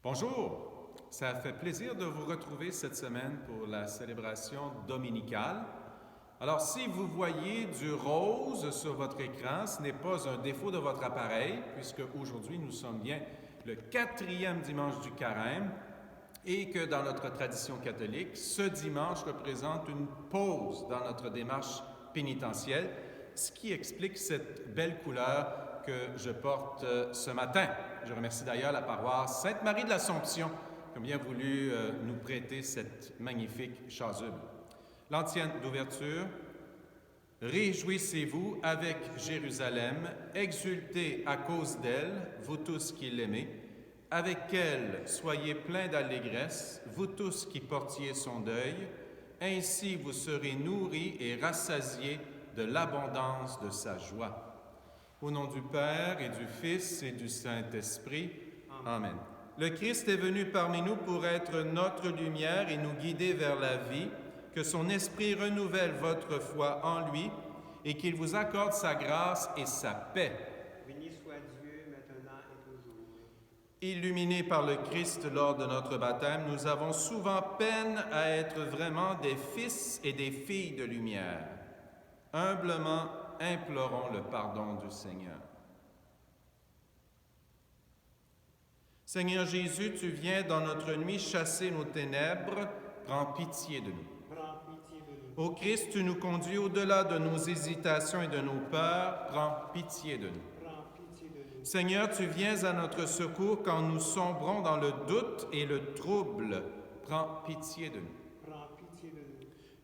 Bonjour, ça fait plaisir de vous retrouver cette semaine pour la célébration dominicale. Alors, si vous voyez du rose sur votre écran, ce n'est pas un défaut de votre appareil, puisque aujourd'hui nous sommes bien le 4e dimanche du carême et que dans notre tradition catholique, ce dimanche représente une pause dans notre démarche pénitentielle, ce qui explique cette belle couleur que je porte ce matin. Je remercie d'ailleurs la paroisse Sainte-Marie de l'Assomption qui a bien voulu nous prêter cette magnifique chasuble. L'antienne d'ouverture. Réjouissez-vous avec Jérusalem, exultez à cause d'elle, vous tous qui l'aimez. Avec elle, soyez pleins d'allégresse, vous tous qui portiez son deuil. Ainsi vous serez nourris et rassasiés de l'abondance de sa joie. Au nom du Père et du Fils et du Saint-Esprit. Amen. Le Christ est venu parmi nous pour être notre lumière et nous guider vers la vie. Que son Esprit renouvelle votre foi en lui et qu'il vous accorde sa grâce et sa paix. Béni soit Dieu, maintenant et toujours. Illuminés par le Christ lors de notre baptême, nous avons souvent peine à être vraiment des fils et des filles de lumière. Humblement, implorons le pardon du Seigneur. Seigneur Jésus, tu viens dans notre nuit chasser nos ténèbres, prends pitié de nous. Prends pitié de nous. Ô Christ, tu nous conduis au-delà de nos hésitations et de nos peurs, prends pitié de nous. Prends pitié de nous. Seigneur, tu viens à notre secours quand nous sombrons dans le doute et le trouble, prends pitié de nous. Prends pitié de nous.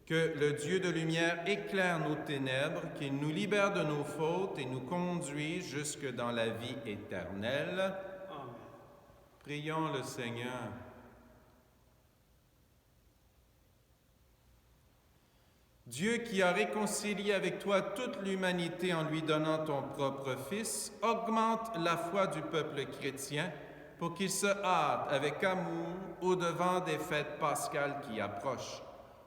Que le Dieu de lumière éclaire nos ténèbres, qu'il nous libère de nos fautes et nous conduise jusque dans la vie éternelle. Amen. Prions le Seigneur. Dieu qui a réconcilié avec toi toute l'humanité en lui donnant ton propre Fils, augmente la foi du peuple chrétien pour qu'il se hâte avec amour au-devant des fêtes pascales qui approchent.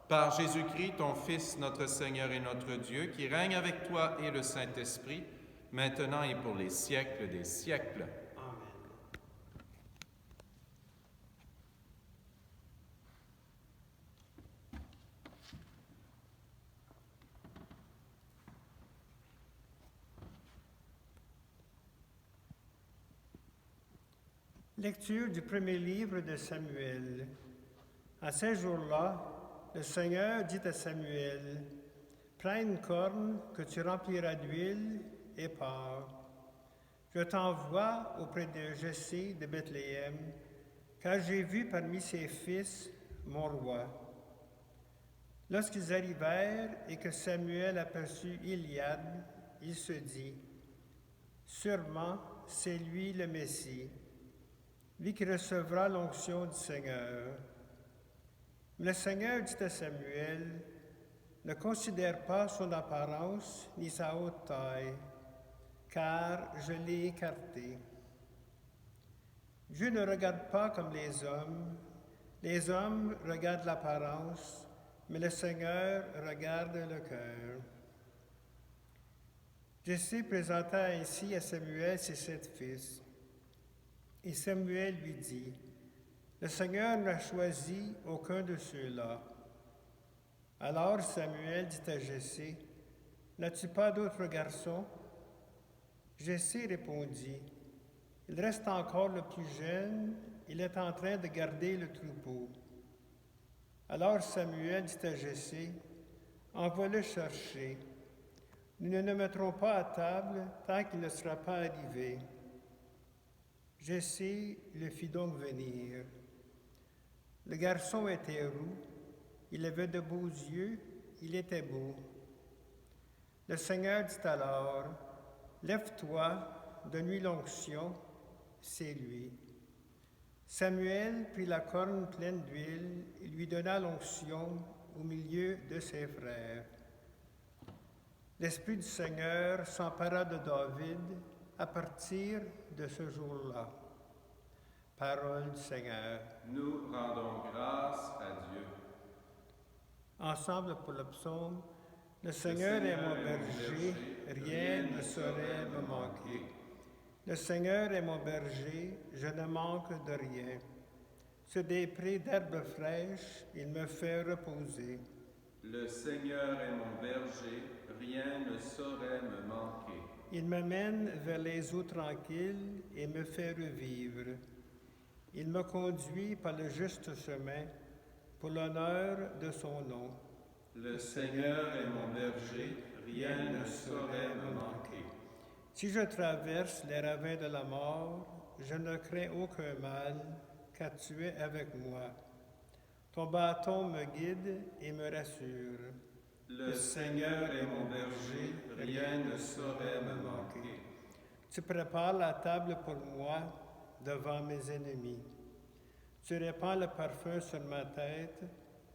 Par Jésus-Christ, ton Fils, notre Seigneur et notre Dieu, qui règne avec toi et le Saint-Esprit, maintenant et pour les siècles des siècles. Amen. Lecture du premier livre de Samuel. À ces jours-là, le Seigneur dit à Samuel, « Prends une corne que tu rempliras d'huile et pars. Je t'envoie auprès de Jessé de Bethléem, car j'ai vu parmi ses fils mon roi. » Lorsqu'ils arrivèrent et que Samuel aperçut Iliad, il se dit, « Sûrement, c'est lui le Messie, lui qui recevra l'onction du Seigneur. » Mais le Seigneur dit à Samuel, « Ne considère pas son apparence ni sa haute taille, car je l'ai écarté. » Dieu ne regarde pas comme les hommes regardent l'apparence, mais le Seigneur regarde le cœur. Jessé présenta ainsi à Samuel ses 7 fils. Et Samuel lui dit, « Le Seigneur n'a choisi aucun de ceux-là. » Alors Samuel dit à Jessé, « N'as-tu pas d'autres garçons? » Jessé répondit, « Il reste encore le plus jeune, il est en train de garder le troupeau. » Alors Samuel dit à Jessé, « Envoie-le chercher. Nous ne nous mettrons pas à table tant qu'il ne sera pas arrivé. » Jessé le fit donc venir. Le garçon était roux, il avait de beaux yeux, il était beau. Le Seigneur dit alors, « Lève-toi, donne-lui l'onction, c'est lui. » Samuel prit la corne pleine d'huile et lui donna l'onction au milieu de ses frères. L'Esprit du Seigneur s'empara de David à partir de ce jour-là. Parole du Seigneur. Nous rendons grâce à Dieu. Ensemble pour le psaume, « Le Seigneur est mon berger, rien ne saurait me manquer. Le Seigneur est mon berger, je ne manque de rien. Sur des prés d'herbes fraîches, il me fait reposer. Le Seigneur est mon berger, rien ne saurait me manquer. Il me mène vers les eaux tranquilles et me fait revivre. Il me conduit par le juste chemin pour l'honneur de son nom. Le Seigneur est mon berger, rien ne saurait me manquer. Si je traverse les ravins de la mort, je ne crains aucun mal, car tu es avec moi. Ton bâton me guide et me rassure. Le Seigneur est mon berger, rien ne saurait me manquer. Tu prépares la table pour moi devant mes ennemis. Tu répands le parfum sur ma tête,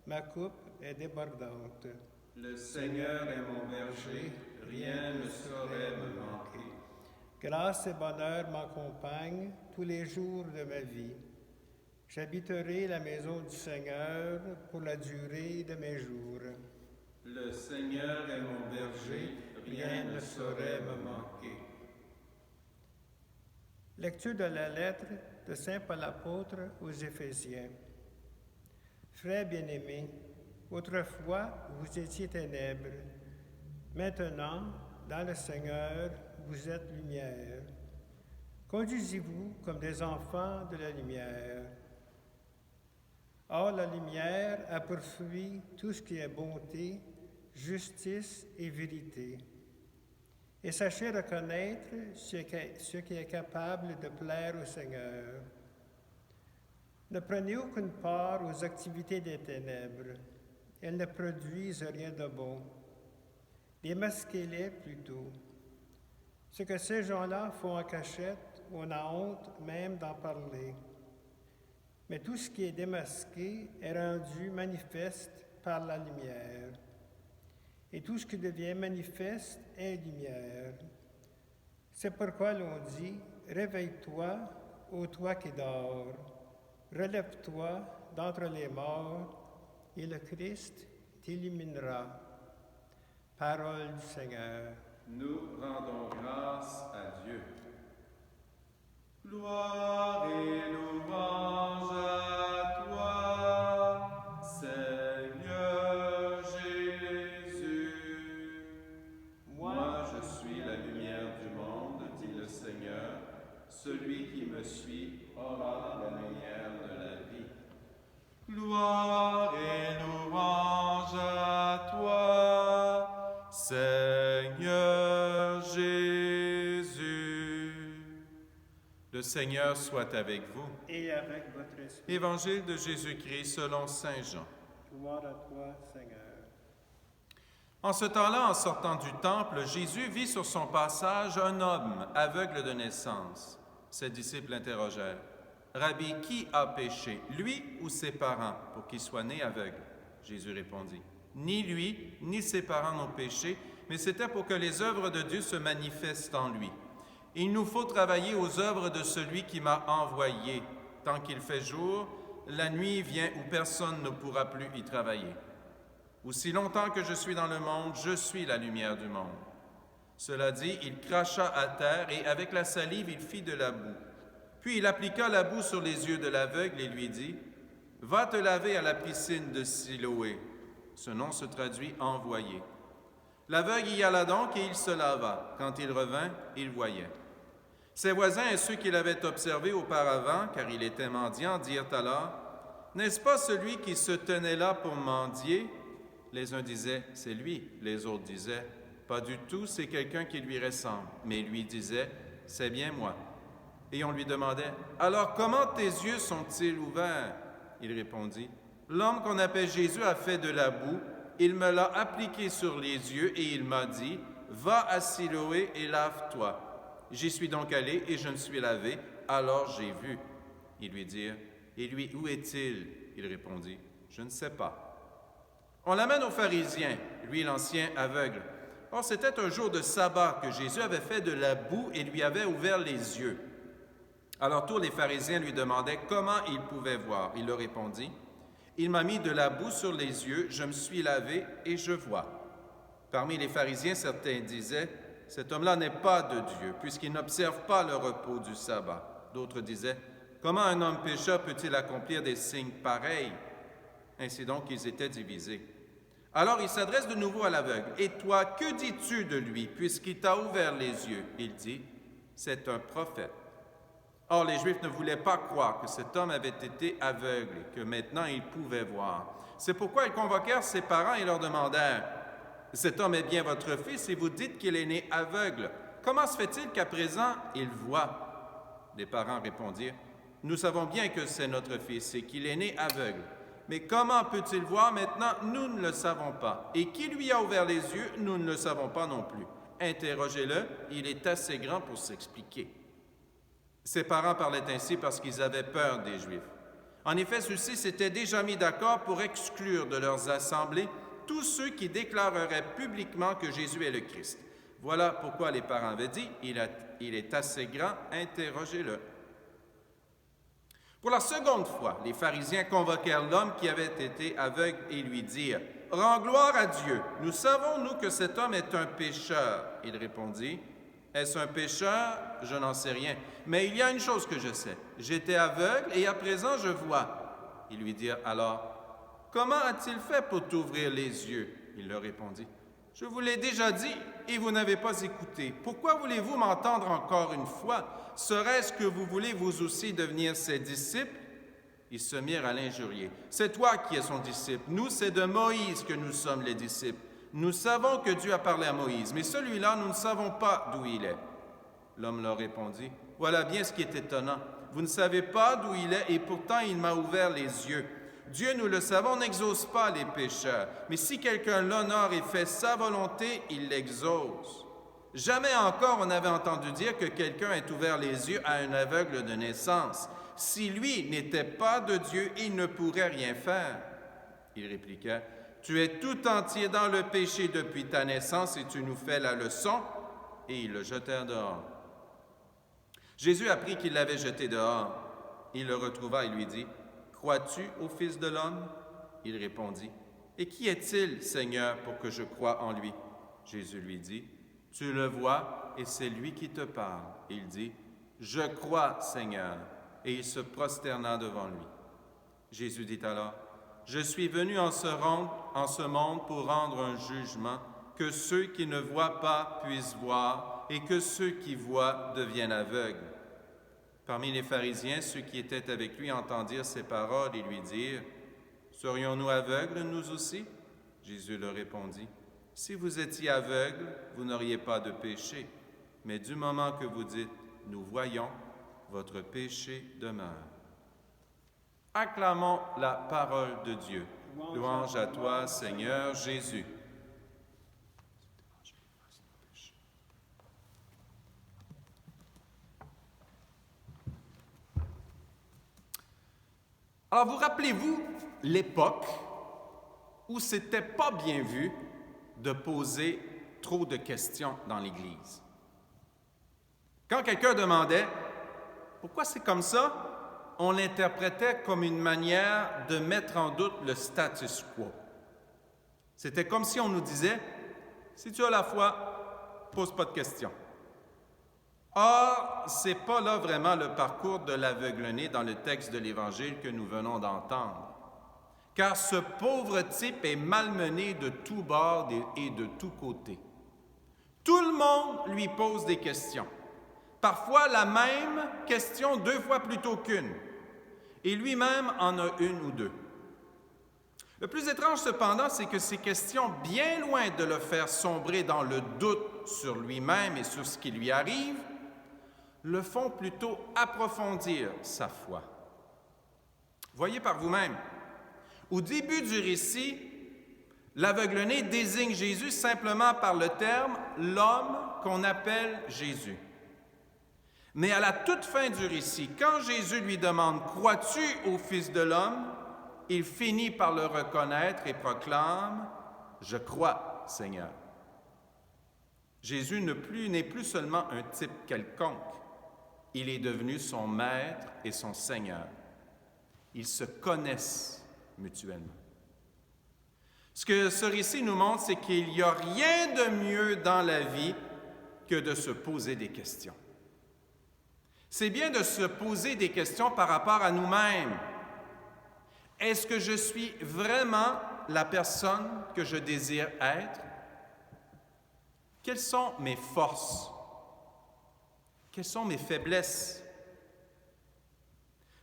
ma coupe est débordante. Le Seigneur est mon berger, rien ne saurait me manquer. Grâce et bonheur m'accompagnent tous les jours de ma vie. J'habiterai la maison du Seigneur pour la durée de mes jours. Le Seigneur est mon berger, rien ne saurait me manquer. Lecture de la lettre de Saint Paul apôtre aux Éphésiens. Frères bien-aimés, autrefois vous étiez ténèbres, maintenant, dans le Seigneur, vous êtes lumière. Conduisez-vous comme des enfants de la lumière. Or, la lumière a pour fruit tout ce qui est bonté, justice et vérité. Et sachez reconnaître ce qui est capable de plaire au Seigneur. Ne prenez aucune part aux activités des ténèbres. Elles ne produisent rien de bon. Démasquez-les plutôt. Ce que ces gens-là font en cachette, on a honte même d'en parler. Mais tout ce qui est démasqué est rendu manifeste par la lumière. Et tout ce qui devient manifeste est lumière. C'est pourquoi l'on dit, réveille-toi, ô toi qui dors, relève-toi d'entre les morts, et le Christ t'illuminera. Parole du Seigneur. Nous rendons grâce à Dieu. Gloire et louange à toi, Seigneur Jésus. Moi, je suis la lumière du monde, dit le Seigneur. Celui qui me suit aura la lumière de la vie. Gloire et louange à toi, Seigneur Jésus. Le Seigneur soit avec vous. Et avec votre esprit. Évangile de Jésus-Christ selon saint Jean. Gloire à toi, Seigneur. En ce temps-là, en sortant du temple, Jésus vit sur son passage un homme aveugle de naissance. Ses disciples l'interrogèrent. « Rabbi, qui a péché, lui ou ses parents, pour qu'il soit né aveugle? » Jésus répondit. « Ni lui, ni ses parents n'ont péché, mais c'était pour que les œuvres de Dieu se manifestent en lui. Il nous faut travailler aux œuvres de celui qui m'a envoyé. Tant qu'il fait jour, la nuit vient où personne ne pourra plus y travailler. Aussi longtemps que je suis dans le monde, je suis la lumière du monde. » Cela dit, il cracha à terre et avec la salive, il fit de la boue. Puis il appliqua la boue sur les yeux de l'aveugle et lui dit, « Va te laver à la piscine de Siloé. » Ce nom se traduit « envoyé ». L'aveugle y alla donc et il se lava. Quand il revint, il voyait. Ses voisins et ceux qui l'avaient observé auparavant, car il était mendiant, dirent alors, « N'est-ce pas celui qui se tenait là pour mendier? » Les uns disaient, « C'est lui. » Les autres disaient, « Pas du tout, c'est quelqu'un qui lui ressemble. » Mais il lui disait, « C'est bien moi. » Et on lui demandait, « Alors comment tes yeux sont-ils ouverts? » Il répondit, « L'homme qu'on appelle Jésus a fait de la boue, il me l'a appliqué sur les yeux et il m'a dit, « Va à Siloé et lave-toi. » J'y suis donc allé et je me suis lavé, alors j'ai vu. Ils lui dirent, « Et lui, où est-il? » Il répondit, « Je ne sais pas. » On l'amène aux pharisiens, lui l'ancien aveugle. Or, c'était un jour de sabbat que Jésus avait fait de la boue et lui avait ouvert les yeux. À leur tour, les pharisiens lui demandaient comment il pouvait voir. Il leur répondit, « Il m'a mis de la boue sur les yeux, je me suis lavé et je vois. » Parmi les pharisiens, certains disaient, « Cet homme-là n'est pas de Dieu, puisqu'il n'observe pas le repos du sabbat. » D'autres disaient, « Comment un homme pécheur peut-il accomplir des signes pareils? » Ainsi donc, ils étaient divisés. Alors il s'adresse de nouveau à l'aveugle. « Et toi, que dis-tu de lui, puisqu'il t'a ouvert les yeux? » Il dit, « C'est un prophète. » Or, les Juifs ne voulaient pas croire que cet homme avait été aveugle et que maintenant il pouvait voir. C'est pourquoi ils convoquèrent ses parents et leur demandèrent, « Cet homme est bien votre fils et vous dites qu'il est né aveugle. Comment se fait-il qu'à présent il voit? » Les parents répondirent, « Nous savons bien que c'est notre fils et qu'il est né aveugle. Mais comment peut-il voir maintenant? Nous ne le savons pas. Et qui lui a ouvert les yeux? Nous ne le savons pas non plus. Interrogez-le, il est assez grand pour s'expliquer. » Ses parents parlaient ainsi parce qu'ils avaient peur des Juifs. En effet, ceux-ci s'étaient déjà mis d'accord pour exclure de leurs assemblées tous ceux qui déclareraient publiquement que Jésus est le Christ. Voilà pourquoi les parents avaient dit, « Il est assez grand, interrogez-le. » Pour la seconde fois, les pharisiens convoquèrent l'homme qui avait été aveugle et lui dirent, « Rends gloire à Dieu. Nous savons, nous, que cet homme est un pécheur. » Il répondit, « Est-ce un pécheur? Je n'en sais rien. Mais il y a une chose que je sais. J'étais aveugle et à présent je vois. » Ils lui dirent alors, « Comment a-t-il fait pour t'ouvrir les yeux? » Il leur répondit, « Je vous l'ai déjà dit et vous n'avez pas écouté. Pourquoi voulez-vous m'entendre encore une fois? Serait-ce que vous voulez vous aussi devenir ses disciples? » Ils se mirent à l'injurier. « C'est toi qui es son disciple. Nous, c'est de Moïse que nous sommes les disciples. Nous savons que Dieu a parlé à Moïse, mais celui-là, nous ne savons pas d'où il est. » L'homme leur répondit, « Voilà bien ce qui est étonnant. Vous ne savez pas d'où il est et pourtant il m'a ouvert les yeux. Dieu, nous le savons, n'exauce pas les pécheurs, mais si quelqu'un l'honore et fait sa volonté, il l'exauce. Jamais encore on n'avait entendu dire que quelqu'un ait ouvert les yeux à un aveugle de naissance. Si lui n'était pas de Dieu, il ne pourrait rien faire. » Il répliqua, « Tu es tout entier dans le péché depuis ta naissance et tu nous fais la leçon. » Et ils le jetèrent dehors. Jésus apprit qu'il l'avait jeté dehors. Il le retrouva et lui dit, « Crois-tu au Fils de l'homme? » Il répondit, « Et qui est-il, Seigneur, pour que je croie en lui? » Jésus lui dit, « Tu le vois et c'est lui qui te parle. » Il dit, « Je crois, Seigneur. » Et il se prosterna devant lui. Jésus dit alors, « Je suis venu en ce monde pour rendre un jugement, que ceux qui ne voient pas puissent voir et que ceux qui voient deviennent aveugles. » Parmi les pharisiens, ceux qui étaient avec lui entendirent ces paroles et lui dirent, « Serions-nous aveugles, nous aussi? » Jésus leur répondit, « Si vous étiez aveugles, vous n'auriez pas de péché. Mais du moment que vous dites, « Nous voyons », votre péché demeure. » Acclamons la parole de Dieu. Louange à toi, Seigneur Jésus. Alors, vous rappelez-vous l'époque où c'était pas bien vu de poser trop de questions dans l'Église? Quand quelqu'un demandait « Pourquoi c'est comme ça? » on l'interprétait comme une manière de mettre en doute le status quo. C'était comme si on nous disait « Si tu as la foi, pose pas de questions. » Or, ce n'est pas là vraiment le parcours de l'aveugle-né dans le texte de l'Évangile que nous venons d'entendre. Car ce pauvre type est malmené de tous bords et de tous côtés. Tout le monde lui pose des questions. Parfois la même question 2 fois plutôt qu'une. Et lui-même en a une ou 2. Le plus étrange cependant, c'est que ces questions, bien loin de le faire sombrer dans le doute sur lui-même et sur ce qui lui arrive, le font plutôt approfondir sa foi. Voyez par vous-même, au début du récit, l'aveugle-né désigne Jésus simplement par le terme « l'homme qu'on appelle Jésus ». Mais à la toute fin du récit, quand Jésus lui demande « Crois-tu au Fils de l'homme ?» il finit par le reconnaître et proclame « Je crois, Seigneur ». Jésus n'est plus seulement un type quelconque, il est devenu son maître et son Seigneur. Ils se connaissent mutuellement. Ce que ce récit nous montre, c'est qu'il n'y a rien de mieux dans la vie que de se poser des questions. c'est bien de se poser des questions par rapport à nous-mêmes. Est-ce que je suis vraiment la personne que je désire être? Quelles sont mes forces? Quelles sont mes faiblesses?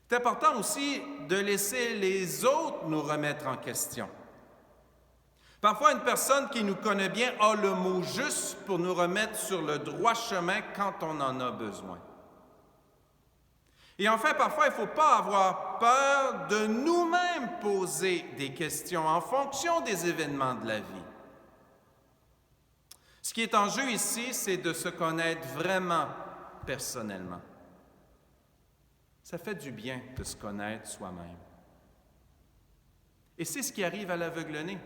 C'est important aussi de laisser les autres nous remettre en question. Parfois, une personne qui nous connaît bien a le mot juste pour nous remettre sur le droit chemin quand on en a besoin. Et enfin, parfois, il ne faut pas avoir peur de nous-mêmes poser des questions en fonction des événements de la vie. Ce qui est en jeu ici, c'est de se connaître vraiment personnellement. Ça fait du bien de se connaître soi-même. Et c'est ce qui arrive à l'aveugle-né.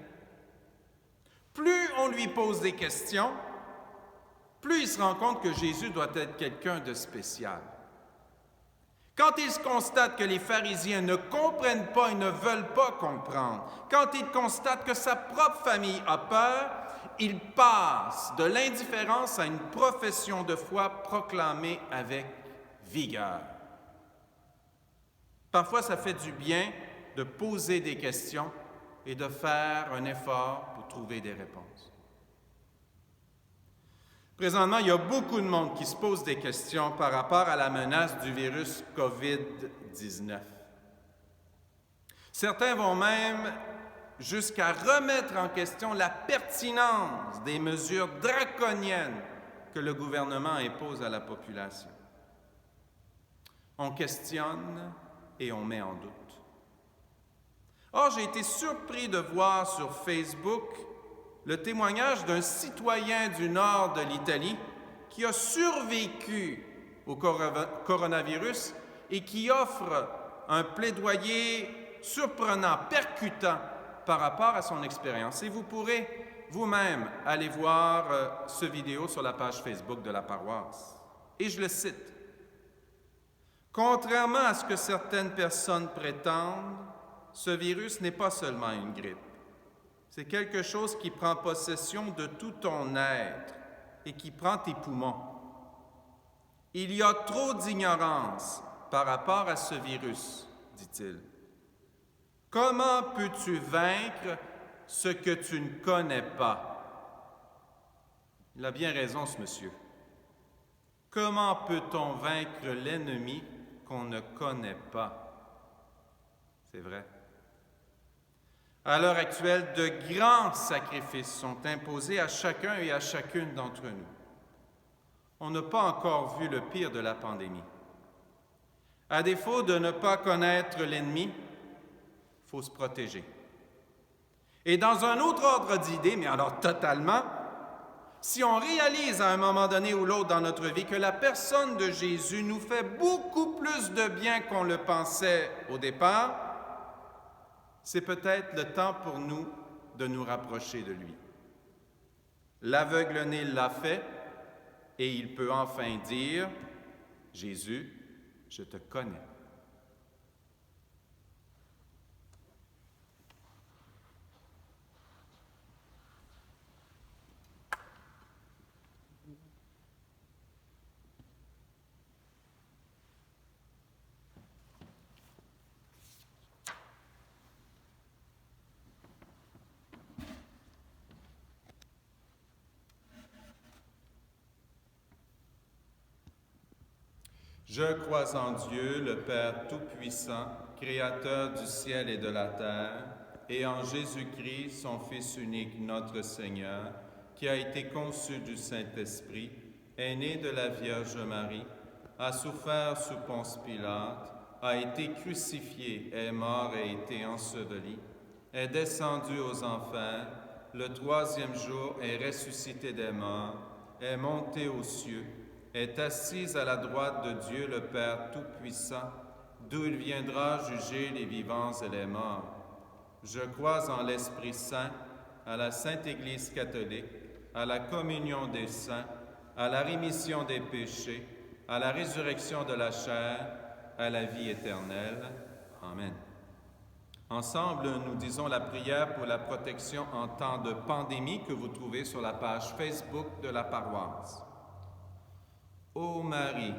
Plus on lui pose des questions, plus il se rend compte que Jésus doit être quelqu'un de spécial. Quand il se constate que les pharisiens ne comprennent pas et ne veulent pas comprendre, quand il constate que sa propre famille a peur, il passe de l'indifférence à une profession de foi proclamée avec vigueur. Parfois, ça fait du bien de poser des questions et de faire un effort pour trouver des réponses. Présentement, il y a beaucoup de monde qui se pose des questions par rapport à la menace du virus COVID-19. Certains vont même jusqu'à remettre en question la pertinence des mesures draconiennes que le gouvernement impose à la population. On questionne et on met en doute. Or, j'ai été surpris de voir sur Facebook le témoignage d'un citoyen du nord de l'Italie qui a survécu au coronavirus et qui offre un plaidoyer surprenant, percutant par rapport à son expérience. Et vous pourrez vous-même aller voir ce vidéo sur la page Facebook de la paroisse. Et je le cite. « Contrairement à ce que certaines personnes prétendent, ce virus n'est pas seulement une grippe. C'est quelque chose qui prend possession de tout ton être et qui prend tes poumons. Il y a trop d'ignorance par rapport à ce virus, dit-il. Comment peux-tu vaincre ce que tu ne connais pas? » Il a bien raison, ce monsieur. Comment peut-on vaincre l'ennemi qu'on ne connaît pas? C'est vrai. À l'heure actuelle, de grands sacrifices sont imposés à chacun et à chacune d'entre nous. On n'a pas encore vu le pire de la pandémie. À défaut de ne pas connaître l'ennemi, il faut se protéger. Et dans un autre ordre d'idée, mais alors totalement, si on réalise à un moment donné ou l'autre dans notre vie que la personne de Jésus nous fait beaucoup plus de bien qu'on le pensait au départ, c'est peut-être le temps pour nous de nous rapprocher de lui. L'aveugle-né l'a fait et il peut enfin dire « Jésus, je te connais ». Je crois en Dieu, le Père Tout-Puissant, Créateur du ciel et de la terre, et en Jésus-Christ, son Fils unique, notre Seigneur, qui a été conçu du Saint-Esprit, est né de la Vierge Marie, a souffert sous Ponce Pilate, a été crucifié, est mort et été enseveli, est descendu aux enfers, le troisième jour est ressuscité des morts, est monté aux cieux, est assise à la droite de Dieu le Père Tout-Puissant, d'où il viendra juger les vivants et les morts. Je crois en l'Esprit Saint, à la Sainte Église catholique, à la communion des saints, à la rémission des péchés, à la résurrection de la chair, à la vie éternelle. Amen. Ensemble, nous disons la prière pour la protection en temps de pandémie que vous trouvez sur la page Facebook de la paroisse. Ô Marie,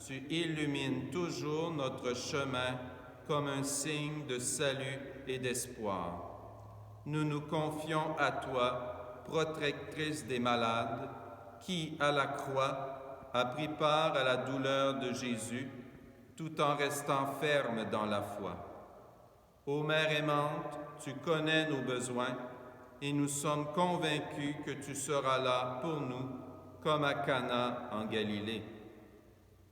tu illumines toujours notre chemin comme un signe de salut et d'espoir. Nous nous confions à toi, protectrice des malades, qui, à la croix, a pris part à la douleur de Jésus, tout en restant ferme dans la foi. Ô Mère aimante, tu connais nos besoins, et nous sommes convaincus que tu seras là pour nous, comme à Cana en Galilée.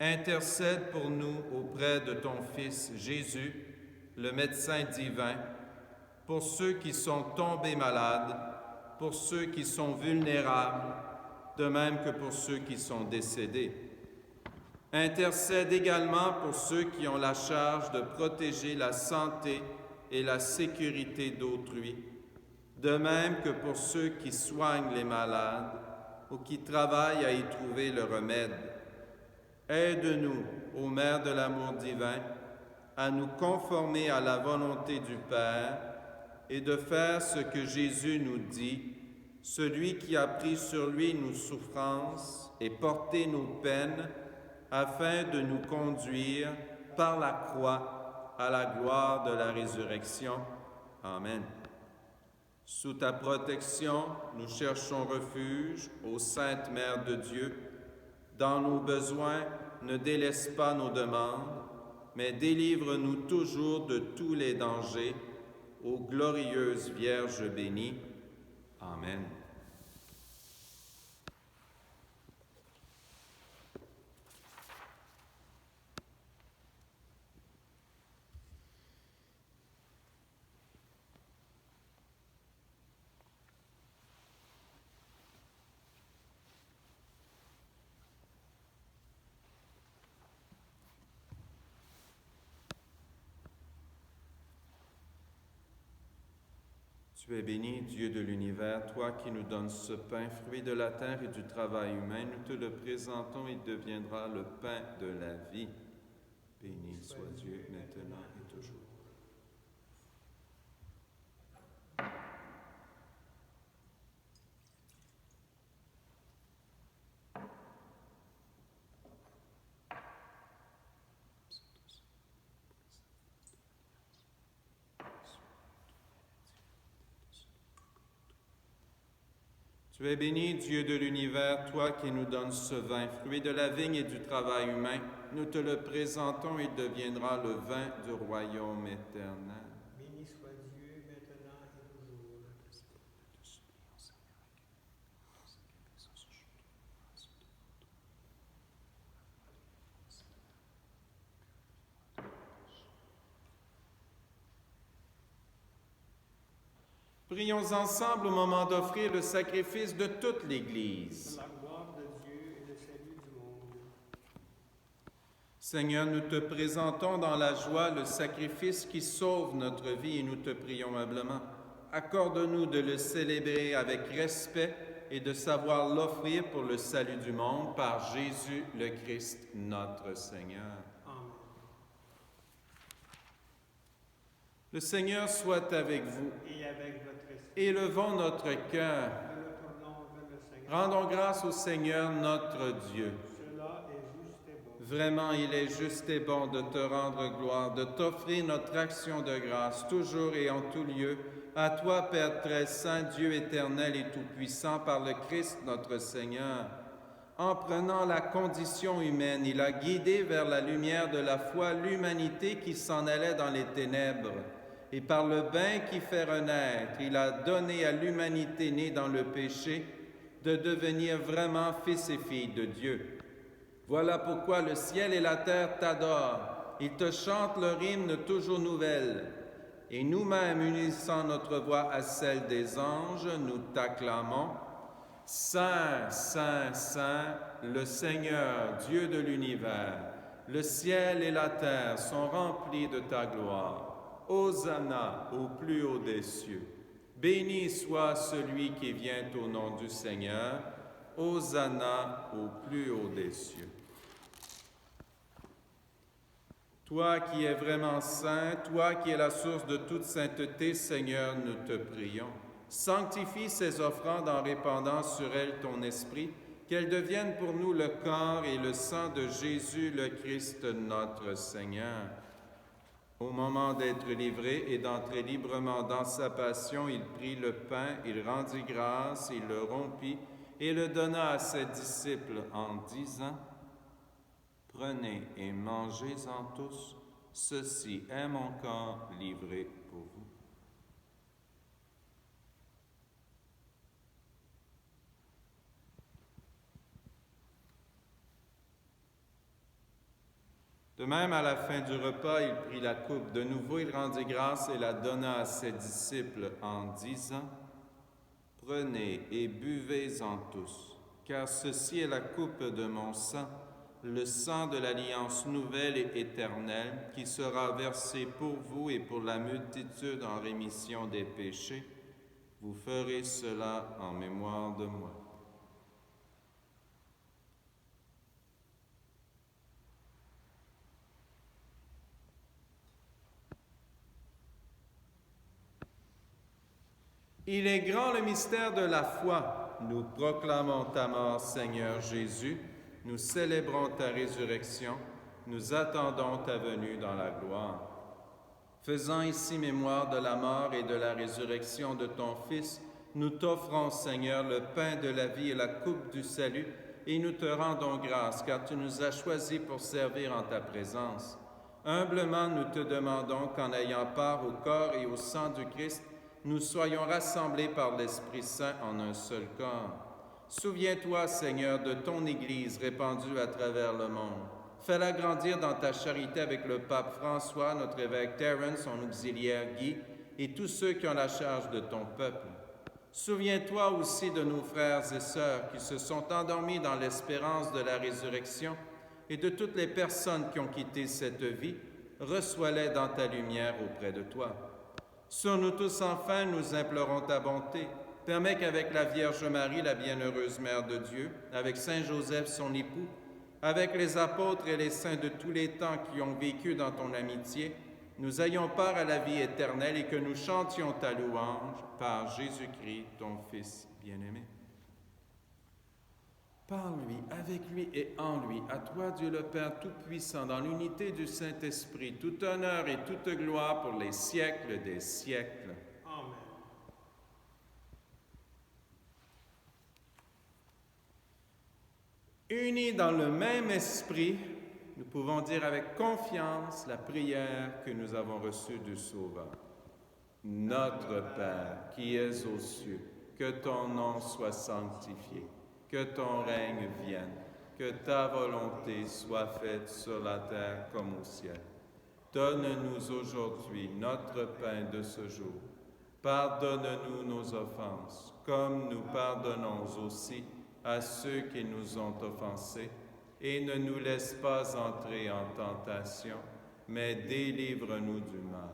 Intercède pour nous auprès de ton Fils Jésus, le médecin divin, pour ceux qui sont tombés malades, pour ceux qui sont vulnérables, de même que pour ceux qui sont décédés. Intercède également pour ceux qui ont la charge de protéger la santé et la sécurité d'autrui, de même que pour ceux qui soignent les malades ou qui travaillent à y trouver le remède. Aide-nous, ô Mère de l'amour divin, à nous conformer à la volonté du Père et de faire ce que Jésus nous dit, celui qui a pris sur lui nos souffrances et porté nos peines, afin de nous conduire par la croix à la gloire de la résurrection. Amen. Sous ta protection, nous cherchons refuge, ô Sainte Mère de Dieu. Dans nos besoins, ne délaisse pas nos demandes, mais délivre-nous toujours de tous les dangers, ô glorieuse Vierge bénie. Amen. Tu es béni, Dieu de l'univers, toi qui nous donnes ce pain, fruit de la terre et du travail humain. Nous te le présentons, il deviendra le pain de la vie. Béni soit Dieu maintenant et toujours. Tu es béni, Dieu de l'univers, toi qui nous donnes ce vin, fruit de la vigne et du travail humain. Nous te le présentons, il deviendra le vin du royaume éternel. Béni soit Dieu maintenant et toujours. Prions ensemble au moment d'offrir le sacrifice de toute l'Église. Pour la gloire de Dieu et le salut du monde. Seigneur, nous te présentons dans la joie le sacrifice qui sauve notre vie et nous te prions humblement. Accorde-nous de le célébrer avec respect et de savoir l'offrir pour le salut du monde par Jésus le Christ, notre Seigneur. Amen. Le Seigneur soit avec vous. Et avec votre esprit. Élevons notre cœur. Nous le tournons vers le Seigneur. Rendons grâce au Seigneur notre Dieu. Cela est juste et bon. Vraiment, il est juste et bon de te rendre gloire, de t'offrir notre action de grâce, toujours et en tout lieu, à toi, Père très saint, Dieu éternel et tout-puissant, par le Christ notre Seigneur. En prenant la condition humaine, il a guidé vers la lumière de la foi l'humanité qui s'en allait dans les ténèbres. Et par le bain qui fait renaître, il a donné à l'humanité née dans le péché de devenir vraiment fils et filles de Dieu. Voilà pourquoi le ciel et la terre t'adorent. Ils te chantent leur hymne toujours nouvelle. Et nous-mêmes, unissant notre voix à celle des anges, nous t'acclamons. Saint, Saint, Saint, le Seigneur, Dieu de l'univers, le ciel et la terre sont remplis de ta gloire. Hosanna au plus haut des cieux. Béni soit celui qui vient au nom du Seigneur. Hosanna au plus haut des cieux. Toi qui es vraiment saint, toi qui es la source de toute sainteté, Seigneur, nous te prions. Sanctifie ces offrandes en répandant sur elles ton esprit, qu'elles deviennent pour nous le corps et le sang de Jésus le Christ notre Seigneur. Au moment d'être livré et d'entrer librement dans sa passion, il prit le pain, il rendit grâce, il le rompit et le donna à ses disciples en disant: « Prenez et mangez-en tous, ceci est mon corps livré pour vous. » De même, à la fin du repas, il prit la coupe. De nouveau, il rendit grâce et la donna à ses disciples en disant: « Prenez et buvez-en tous, car ceci est la coupe de mon sang, le sang de l'alliance nouvelle et éternelle, qui sera versé pour vous et pour la multitude en rémission des péchés. Vous ferez cela en mémoire de moi. » Il est grand le mystère de la foi. Nous proclamons ta mort, Seigneur Jésus. Nous célébrons ta résurrection. Nous attendons ta venue dans la gloire. Faisant ici mémoire de la mort et de la résurrection de ton Fils, nous t'offrons, Seigneur, le pain de la vie et la coupe du salut, et nous te rendons grâce, car tu nous as choisis pour servir en ta présence. Humblement, nous te demandons qu'en ayant part au corps et au sang du Christ, nous soyons rassemblés par l'Esprit Saint en un seul corps. Souviens-toi, Seigneur, de ton Église répandue à travers le monde. Fais-la grandir dans ta charité avec le pape François, notre évêque Terence, son auxiliaire Guy, et tous ceux qui ont la charge de ton peuple. Souviens-toi aussi de nos frères et sœurs qui se sont endormis dans l'espérance de la résurrection et de toutes les personnes qui ont quitté cette vie. Reçois-les dans ta lumière auprès de toi. Sur nous tous, enfin, nous implorons ta bonté. Permets qu'avec la Vierge Marie, la bienheureuse Mère de Dieu, avec Saint Joseph, son époux, avec les apôtres et les saints de tous les temps qui ont vécu dans ton amitié, nous ayons part à la vie éternelle et que nous chantions ta louange par Jésus-Christ, ton Fils bien-aimé. Par lui, avec lui et en lui, à toi, Dieu le Père Tout-Puissant, dans l'unité du Saint-Esprit, tout honneur et toute gloire pour les siècles des siècles. Amen. Unis dans le même esprit, nous pouvons dire avec confiance la prière que nous avons reçue du Sauveur. Notre Père, qui es aux cieux, que ton nom soit sanctifié. Que ton règne vienne, que ta volonté soit faite sur la terre comme au ciel. Donne-nous aujourd'hui notre pain de ce jour. Pardonne-nous nos offenses, comme nous pardonnons aussi à ceux qui nous ont offensés. Et ne nous laisse pas entrer en tentation, mais délivre-nous du mal.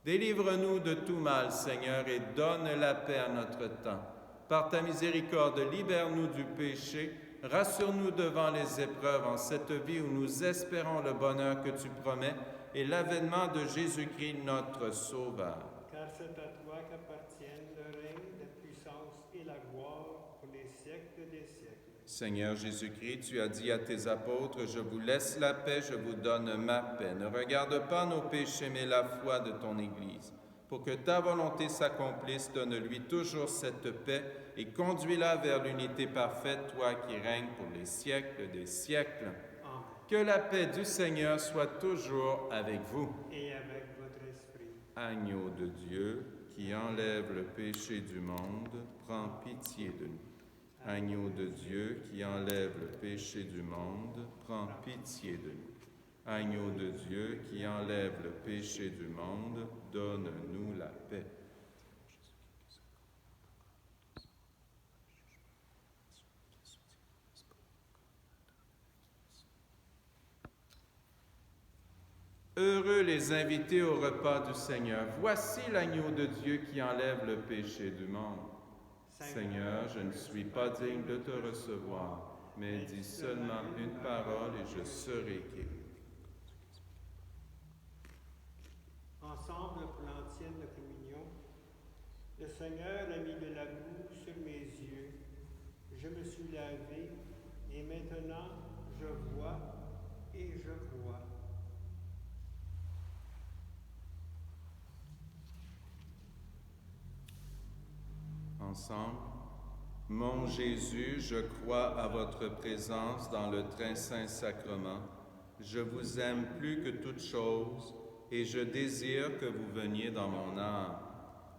Délivre-nous de tout mal, Seigneur, et donne la paix à notre temps. Par ta miséricorde, libère-nous du péché, rassure-nous devant les épreuves en cette vie où nous espérons le bonheur que tu promets et l'avènement de Jésus-Christ, notre Sauveur. Car c'est à toi qu'appartiennent le règne, la puissance et la gloire pour les siècles des siècles. Seigneur Jésus-Christ, tu as dit à tes apôtres, « Je vous laisse la paix, je vous donne ma paix. Ne regarde pas nos péchés, mais la foi de ton Église. Pour que ta volonté s'accomplisse, donne-lui toujours cette paix et conduis-la vers l'unité parfaite, toi qui règnes pour les siècles des siècles. » Amen. Que la paix du Seigneur soit toujours avec vous. Et avec votre esprit. Agneau de Dieu, qui enlève le péché du monde, prends pitié de nous. Agneau de Dieu, qui enlève le péché du monde, prends pitié de nous. Agneau de Dieu, qui enlève le péché du monde, donne-nous la paix. Heureux les invités au repas du Seigneur. Voici l'agneau de Dieu qui enlève le péché du monde. Seigneur, je ne suis pas digne de te recevoir, mais dis seulement une parole et je serai guéri. Ensemble pour l'ancienne communion, le Seigneur a mis de la boue sur mes yeux. Je me suis lavé et maintenant je vois et je crois. Ensemble, mon Jésus, je crois à votre présence dans le très saint sacrement. Je vous aime plus que toute chose et je désire que vous veniez dans mon âme.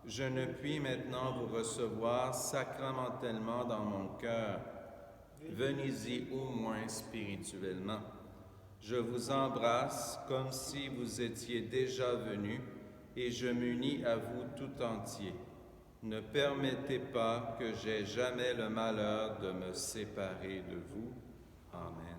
Je ne puis maintenant vous recevoir sacramentellement dans mon cœur. Venez-y au moins spirituellement. Je vous embrasse comme si vous étiez déjà venu et je m'unis à vous tout entier. Ne permettez pas que j'aie jamais le malheur de me séparer de vous. Amen.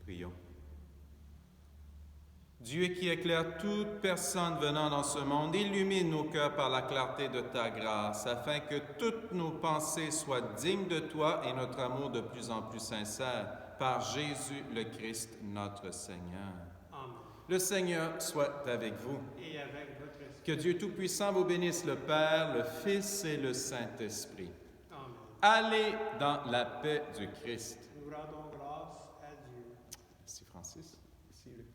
Prions. Dieu qui éclaire toute personne venant dans ce monde, illumine nos cœurs par la clarté de ta grâce, afin que toutes nos pensées soient dignes de toi et notre amour de plus en plus sincère, par Jésus le Christ, notre Seigneur. Amen. Le Seigneur soit avec vous. Et avec votre esprit. Que Dieu Tout-Puissant vous bénisse, le Père, le Fils et le Saint-Esprit. Amen. Allez dans la paix du Christ. Nous rendons grâce à Dieu. Merci Francis. Ici, Luc.